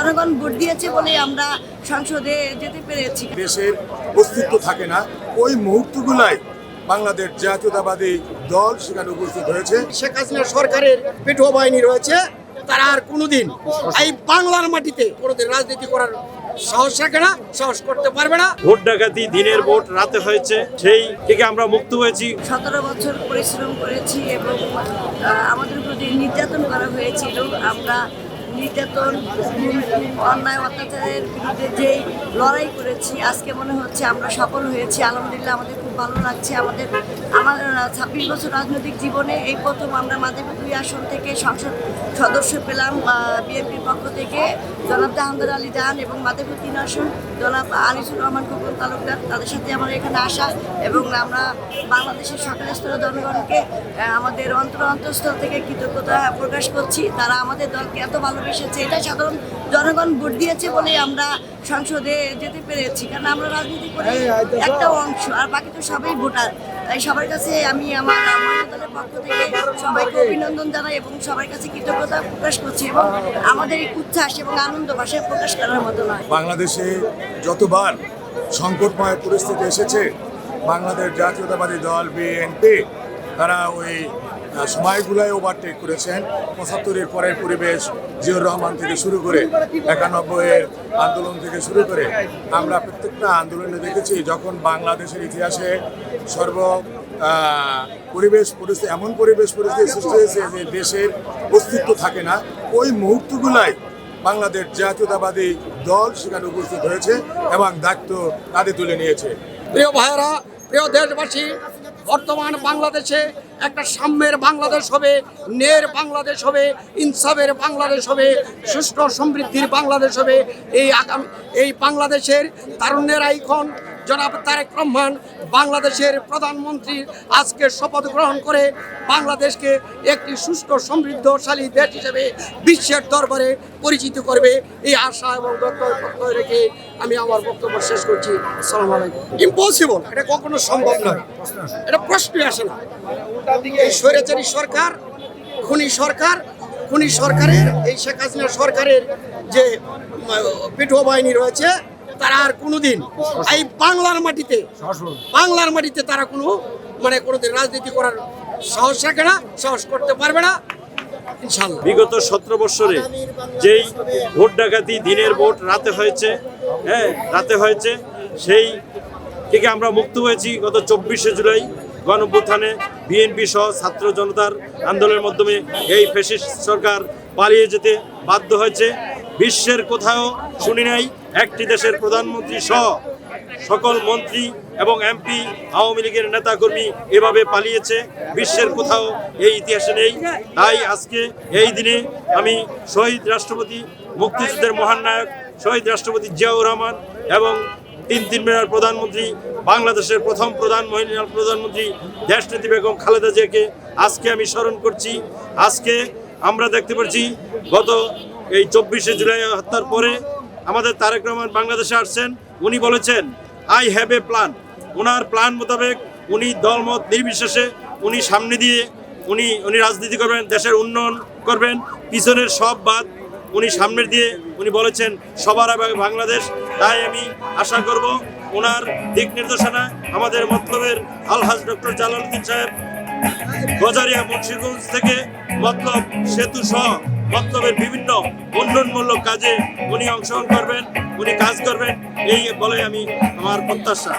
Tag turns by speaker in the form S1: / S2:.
S1: জনগণ ভোট দিয়েছে বলেই আমরা সংসদে যেতে পেরেছি।
S2: দেশের অস্তিত্ব থাকে না, ওই মুহূর্তগুলাই বাংলাদেশ জাতীয়তাবাদী দল সেখানে উপস্থিত হয়েছে।
S3: শেখ হাসিনা সরকারের পেটোয়া বাহিনী রয়েছে, তারা আর কোনোদিন এই বাংলার মাটিতে কোনোদিন রাজনীতি করার সাহস রাখে না, সাহস করতে পারবে না।
S4: ভোট ডাকাতি দিনের ভোট রাতে হয়েছে, সেই থেকে আমরা মুক্ত হয়েছি।
S1: 17 বছর পরিশ্রম করেছি এবং আমাদের উপর যে নির্যাতন করা হয়েছিল, আমরা নির্যাতন, অন্যায়, অত্যাচারের বিরুদ্ধে যেই লড়াই করেছি, আজকে মনে হচ্ছে আমরা সফল হয়েছি। আলহামদুলিল্লাহ, আমাদের খুব ভালো লাগছে। আমার 26 বছর রাজনৈতিক জীবনে এই প্রথম আমরা মাদারীপুর 2 আসন থেকে সংসদ সদস্য পেলাম বিএনপির পক্ষ থেকে জনাব জাহাঙ্গীর আলী জাহান, এবং মাদারীপুর 3 আসন জনাব আনিসুর রহমান খোকন তালুকদার। তাদের সাথে আমার এখানে আসা এবং আমরা বাংলাদেশের সকল স্তরের জনগণকে আমাদের অন্তঃস্থল থেকে কৃতজ্ঞতা প্রকাশ করছি। তারা আমাদের দলকে এত ভালোবেসেছে, এটা সাধারণ জনগণ ভোট দিয়েছে বলেই আমরা সংসদে যেতে পেরেছি। কারণ আমরা রাজনীতি করি একটা অংশ, আর বাকি তো সবাই ভোটার। তাই সবার কাছে আমি আমার মহিলা দলের পক্ষ থেকে সবাইকে অভিনন্দন জানাই এবং সবার কাছে কৃতজ্ঞতা প্রকাশ করছি। এবং আমাদের এই উচ্ছ্বাস এবং আনন্দ ভাষায় প্রকাশ করার মতো নয়।
S2: বাংলাদেশে যতবার সংকটময় পরিস্থিতি এসেছে, বাংলাদেশ জাতীয়তাবাদী দল বিএনপি তারা ওই সময়গুলোয় ওভারটেক করেছেন। 75-এর পরের পরিবেশ, জিয়াউর রহমান থেকে শুরু করে 91-এর আন্দোলন থেকে শুরু করে আমরা প্রত্যেকটা আন্দোলনে দেখেছি যখন বাংলাদেশের ইতিহাসে এমন পরিবেশ পরিস্থিতি সৃষ্টি হয়েছে যে দেশের অস্তিত্ব থাকে না, ওই মুহূর্তগুলাই বাংলাদেশ জাতীয়তাবাদী দল সেখানে উপস্থিত হয়েছে এবং দায়িত্ব তাদের তুলে নিয়েছে।
S3: প্রিয় ভাইয়েরা, প্রিয় দেশবাসী, বর্তমান বাংলাদেশে একটা সাম্যের বাংলাদেশ হবে, ন্যায়ের বাংলাদেশ হবে, ইনসাফের বাংলাদেশ হবে, সুষ্ঠু সমৃদ্ধির বাংলাদেশ হবে। এই বাংলাদেশের তারুণ্যের আইকন জনাব তারেক রহমান বাংলাদেশের প্রধানমন্ত্রী আজকে শপথ গ্রহণ করে বাংলাদেশকে একটি সুষ্ঠু সমৃদ্ধশালী দেশ হিসেবে বিশ্বের দরবারে পরিচিত করবে, এই আশা এবং প্রত্যয় রেখে আমি আমার বক্তব্য শেষ করছি। আসসালামু আলাইকুম। ইম্পসিবল, এটা কখনো সম্ভব নয়, এটা প্রশ্নই আসে না। এই স্বৈরাচারী সরকার, খুনি সরকারের, এই শেখ হাসিনা সরকারের যে পেটোয়া বাহিনী রয়েছে, তারা আর কোনোদিন এই বাংলার মাটিতে তারা কোনোদিন রাজনীতি করার সাহস রাখে না, সাহস করতে পারবে না ইনশাআল্লাহ।
S4: বিগত 17 বছরে যেই ভোট ডাকাতি দিনের ভোট রাতে হয়েছে, রাতে হয়েছে, সেই থেকে আমরা মুক্ত হয়েছি। গত 24শে জুলাই গণঅভ্যুত্থানে বিএনপি সহ ছাত্র জনতার আন্দোলনের মাধ্যমে এই ফ্যাসিস্ট সরকার পালিয়ে যেতে বাধ্য হয়েছে। বিশ্বের কোথাও শুনি নাই একটি দেশের প্রধানমন্ত্রী সহ সকল মন্ত্রী এবং এমপি, আওয়ামী লীগের নেতাকর্মী এভাবে পালিয়েছে, বিশ্বের কোথাও এই ইতিহাসে নেই। তাই আজকে এই দিনে আমি শহীদ রাষ্ট্রপতি, মুক্তিযুদ্ধের মহান নায়ক শহীদ রাষ্ট্রপতি জিয়াউর রহমান এবং তিন মেয়ার প্রধানমন্ত্রী, বাংলাদেশের প্রথম মহিলা প্রধানমন্ত্রী দেশনেত্রী বেগম খালেদা জিয়াকে আজকে আমি স্মরণ করছি। আজকে আমরা দেখতে পাচ্ছি গত এই 24শে জুলাই হত্যার পরে আমাদের তারেক রহমান বাংলাদেশে আসছেন। উনি বলেছেন I have a plan. Owner plan মোতাবেক উনি দলমত নির্বিশেষে উনি সামনে দিয়ে উনি রাজনীতি করবেন, দেশের উন্নয়ন করবেন, পিছনের সব বাদ উনি সামনের দিয়ে উনি বলেছেন সবার আগে বাংলাদেশ। তাই আমি আশা করব ওনার দিক নির্দেশনা আমাদের মতলবের আলহাজ ডক্টর জালালউদ্দিন সাহেব গজারিয়া মুন্সিগঞ্জ থেকে মতলব সেতু সহ মতলবের বিভিন্ন উন্নয়নমূলক কাজে উনি অংশগ্রহণ করবেন, উনি কাজ করবেন, এই বলে আমি আমার প্রত্যাশা।